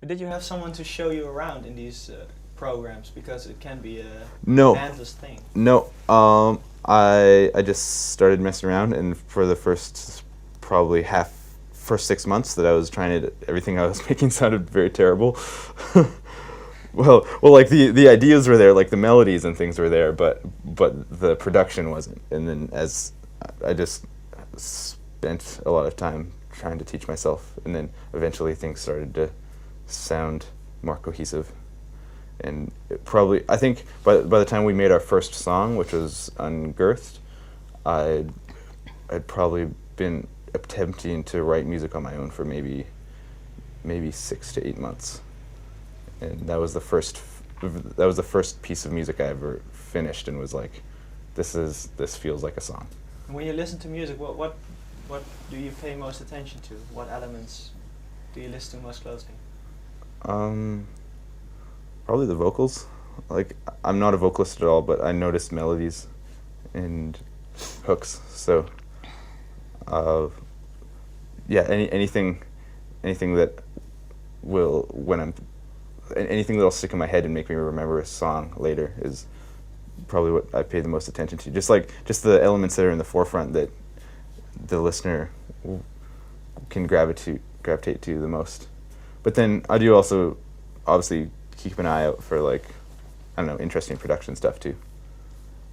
But did you have someone to show you around in these programs? Because it can be No, an endless thing. no. I just started messing around, and for the first probably first 6 months that I was trying to, everything I was making sounded very terrible. Well, like the ideas were there, like the melodies and things were there, but the production wasn't. And then as I just spent a lot of time trying to teach myself, and then eventually things started to sound more cohesive. And I think by the time we made our first song, which was Ungirthed, I'd probably been attempting to write music on my own for maybe 6 to 8 months. And that was the first piece of music I ever finished and was like, this feels like a song. And when you listen to music, what do you pay most attention to? What elements do you listen to most closely? Probably the vocals. Like, I'm not a vocalist at all, but I notice melodies and hooks. So, yeah, anything that will anything that'll stick in my head and make me remember a song later is probably what I pay the most attention to. Just the elements that are in the forefront that the listener can gravitate to the most. But then I do also obviously keep an eye out for, like, I don't know, interesting production stuff too.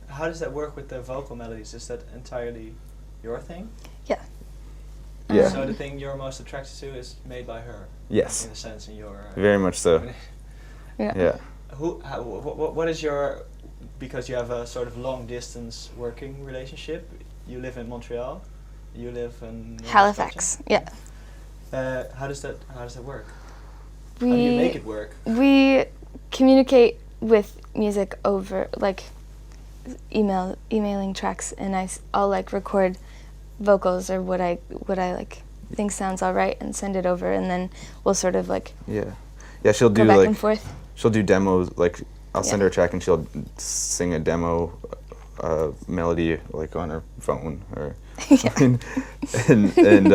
How does that work with the vocal melodies? Is that entirely your thing? Yeah. Yeah. So the thing you're most attracted to is made by her. Yes. In a sense, in your. Very much so. Yeah. Yeah. What is your? Because you have a sort of long distance working relationship. You live in Montreal. You live in Halifax. Yeah. How does that work? How do you make it work? We communicate with music over, like, emailing tracks, and I'll like record vocals or what I like think sounds all right and send it over, and then we'll sort of like she'll go do back like and forth. she'll do demos, like I'll send her a track and she'll sing a demo melody like on her phone or something, and then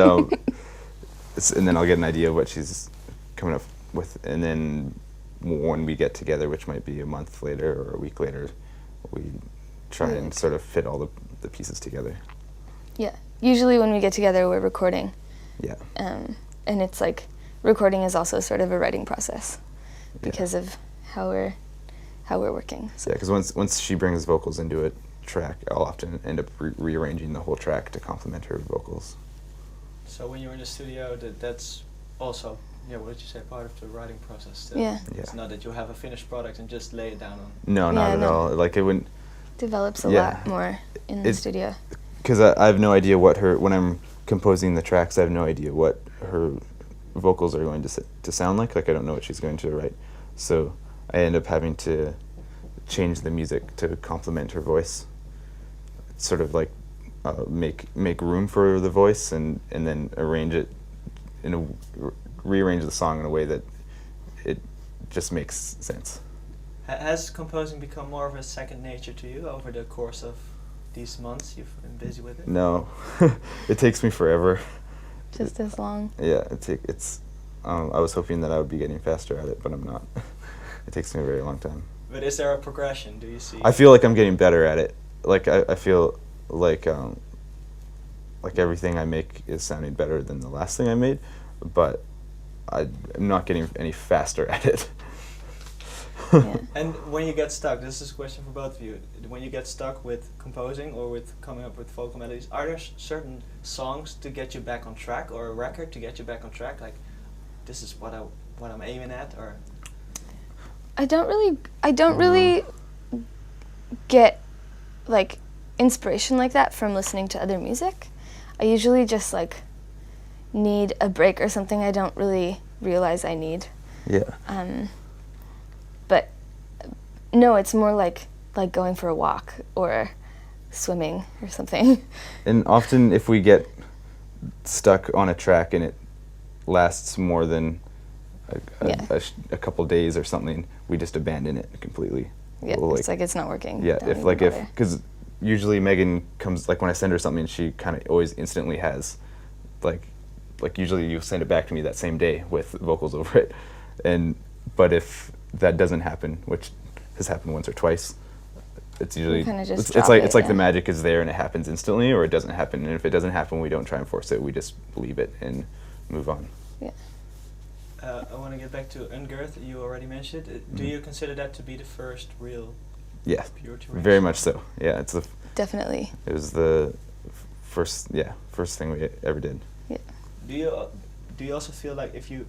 I'll get an idea of what she's coming up with, and then when we get together, which might be a month later or a week later, we try and sort of fit all the pieces together. Yeah. Usually when we get together, we're recording. Yeah. And it's like, recording is also sort of a writing process because of how we're working. So. Yeah, because once she brings vocals into a track, I'll often end up rearranging the whole track to complement her vocals. So when you're in the studio, that's also, what did you say, part of the writing process still? Yeah. It's not that you have a finished product and just lay it down on. No, not at all. Like, it wouldn't. Develops a lot more in the studio. Because I have no idea when I'm composing the tracks, I have no idea what her vocals are going to sound like. Like, I don't know what she's going to write. So I end up having to change the music to complement her voice. Sort of like make room for the voice and then arrange it rearrange the song in a way that it just makes sense. Has composing become more of a second nature to you over the course of these months you've been busy with it? No, it takes me forever. Just as long. Yeah, it's. I was hoping that I would be getting faster at it, but I'm not. It takes me a very long time. But is there a progression? Do you see? I feel like I'm getting better at it. Like I feel like everything I make is sounding better than the last thing I made, but I'm not getting any faster at it. Yeah. And when you get stuck, this is a question for both of you. When you get stuck with composing or with coming up with vocal melodies, are there certain songs to get you back on track, or a record to get you back on track? Like, this is what I'm aiming at, or? I don't really get like inspiration like that from listening to other music. I usually just like need a break or something I don't really realize I need. Yeah. But no, it's more like going for a walk or swimming or something. And often if we get stuck on a track and it lasts more than a couple days or something, we just abandon it completely. Yeah, it's like it's not working. Yeah, because usually Megan comes, like when I send her something, she kind of always instantly has, like usually you send it back to me that same day with vocals over it. But if that doesn't happen, which has happened once or twice, it's usually kinda just it's drop like it, it's like the yeah. magic is there and it happens instantly, or it doesn't happen. And if it doesn't happen, we don't try and force it. We just leave it and move on. Yeah. I want to get back to Ungirthed. You already mentioned it. Do you consider that to be the first real Yeah, pure very much so. Yeah, Definitely. it was the first thing we ever did. Yeah. Do you also feel like if you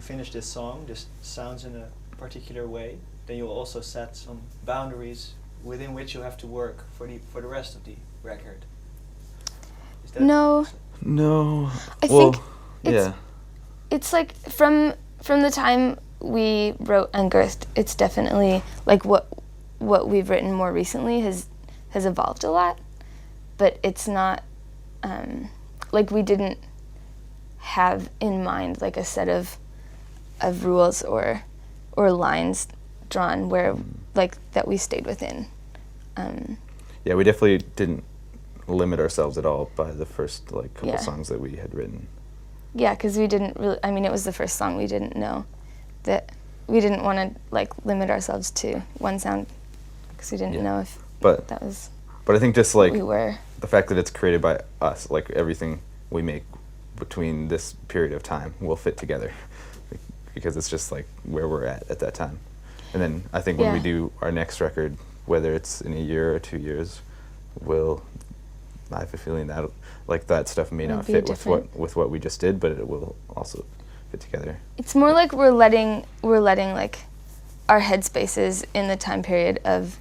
finish this song, this sounds in a particular way, then you will also set some boundaries within which you have to work for the rest of the record? Is that No. No. I well, think it's- It's like from the time we wrote Ungirthed, it's definitely like what we've written more recently has evolved a lot, but it's not like we didn't have in mind like a set of rules or lines drawn where like that we stayed within. Yeah, we definitely didn't limit ourselves at all by the first like couple Yeah. songs that we had written. Yeah, because we didn't really. I mean, it was the first song. We didn't know that we didn't want to like limit ourselves to one sound because we didn't Yeah. know if But that was but I think just like what we were. the fact that it's created by us, like everything we make between this period of time will fit together because it's just like where we're at that time. And then I think when we Yeah. do our next record, whether it's in a year or 2 years, I have a feeling that like that stuff may It'll not be fit different. with what we just did, but it will also fit together. It's more like we're letting like our headspaces in the time period of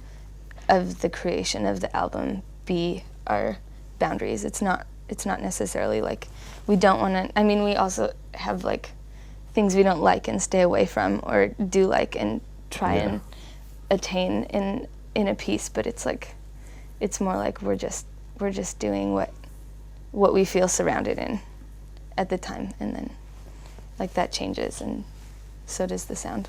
the creation of the album be our boundaries. It's not necessarily like we don't want to. I mean, we also have like things we don't like and stay away from, or do like and try Yeah. and attain in a piece. But it's like it's more like we're just doing what we feel surrounded in at the time, and then like that changes, and so does the sound.